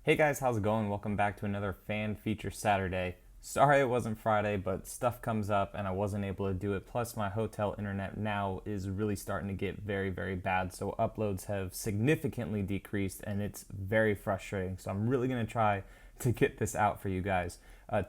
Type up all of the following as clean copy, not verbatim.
Hey guys, how's it going? Welcome back to another Fan Feature Saturday. Sorry it wasn't Friday, but stuff comes up and I wasn't able to do it. Plus my hotel internet now is really starting to get very bad, so uploads have significantly decreased and it's very frustrating. So I'm really going to try to get this out for you guys.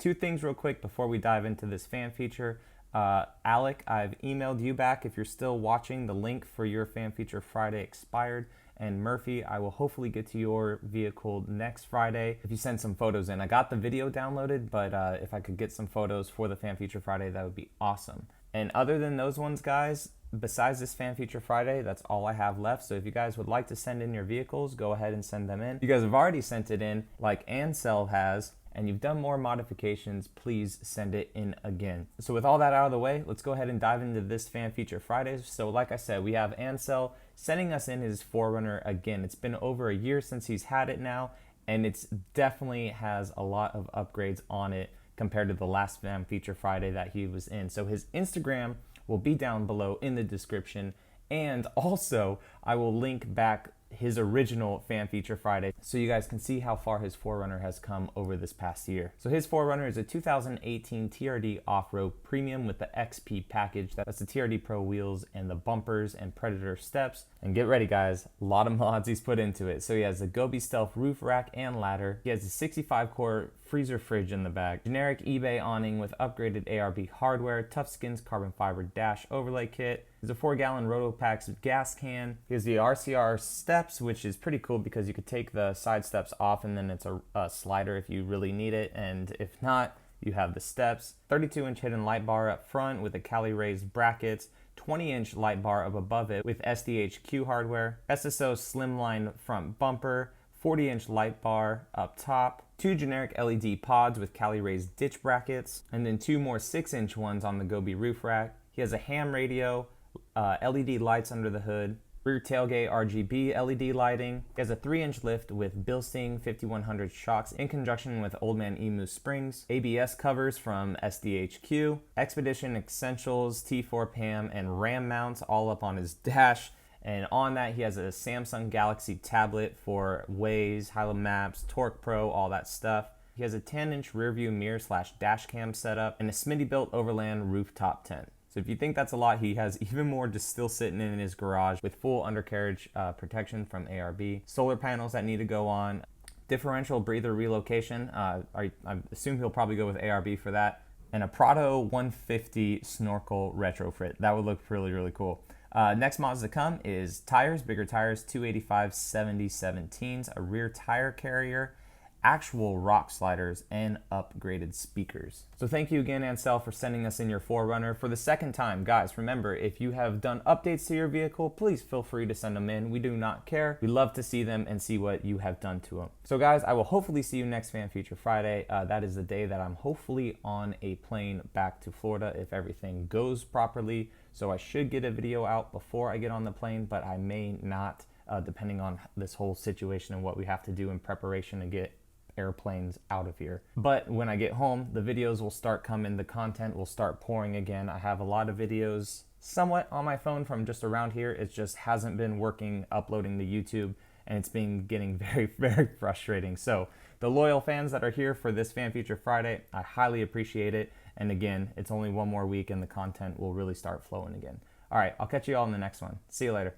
Two things real quick before we dive into this fan feature. Alec, I've emailed you back if you're still watching. The link for your Fan Feature Friday expired. And Murphy, I will hopefully get to your vehicle next Friday if you send some photos in. I got the video downloaded, but if I could get some photos for the Fan Feature Friday, that would be awesome. And other than those ones, guys, besides this Fan Feature Friday, that's all I have left. So if you guys would like to send in your vehicles, go ahead and send them in. If you guys have already sent it in, like ANCEL has, and you've done more modifications, please send it in again. So with all that out of the way, let's go ahead and dive into this Fan Feature Fridays. So like I said, we have ANCEL sending us in his 4Runner again. It's been over a year since he's had it now, and it's definitely has a lot of upgrades on it compared to the last Fan Feature Friday that he was in. So his Instagram will be down below in the description, and also I will link back his original Fan Feature Friday so you guys can see how far his 4Runner has come over this past year. So his 4Runner is a 2018 TRD Off-Road Premium with the XP package. That's the TRD Pro wheels and the bumpers and Predator steps. And get ready guys, a lot of mods he's put into it. So he has the Gobi Stealth roof rack and ladder. He has a 65 core freezer fridge in the back, generic eBay awning with upgraded ARB hardware, TuffSkinz carbon fiber dash overlay kit. There's a 4-gallon Rotopax gas can. He has the RCR steps, which is pretty cool because you could take the side steps off and then it's a slider if you really need it, and if not, you have the steps. 32-inch hidden light bar up front with the Cali raised brackets, 20-inch light bar up above it with SDHQ hardware, SSO Slimline front bumper, 40-inch light bar up top, 2 generic LED pods with Cali raised ditch brackets, and then 2 more 6-inch ones on the Gobi roof rack. He has a ham radio, LED lights under the hood, rear tailgate RGB LED lighting. He has a 3-inch lift with Bilstein 5100 shocks in conjunction with Old Man Ume Springs, ABS covers from SDHQ, Expedition Essentials, T4 PAM, and RAM mounts all up on his dash. And on that, he has a Samsung Galaxy tablet for Waze, Hilo Maps, Torque Pro, all that stuff. He has a 10-inch rear view mirror / dash cam setup and a Smitty-built Overland rooftop tent. So if you think that's a lot, he has even more just still sitting in his garage with full undercarriage protection from ARB, solar panels that need to go on, differential breather relocation. I assume he'll probably go with ARB for that, and a Prado 150 snorkel retrofit. That would look really cool. Next mods to come is tires, bigger tires, 285/70/17s, a rear tire carrier, actual rock sliders, and upgraded speakers. So thank you again, ANCEL, for sending us in your 4Runner for the second time. Guys, remember, if you have done updates to your vehicle, please feel free to send them in. We do not care. We love to see them and see what you have done to them. So guys, I will hopefully see you next Fan Feature Friday. That is the day that I'm hopefully on a plane back to Florida if everything goes properly. So I should get a video out before I get on the plane, but I may not, depending on this whole situation and what we have to do in preparation to get airplanes out of here. But when I get home, the videos will start coming, the content will start pouring again. I have a lot of videos somewhat on my phone from just around here. It just hasn't been working uploading to YouTube, and it's been getting very frustrating. So the loyal fans that are here for this Fan Feature Friday, I highly appreciate it. And again, it's only one more week and the content will really start flowing again. All right, I'll catch you all in the next one. See you later.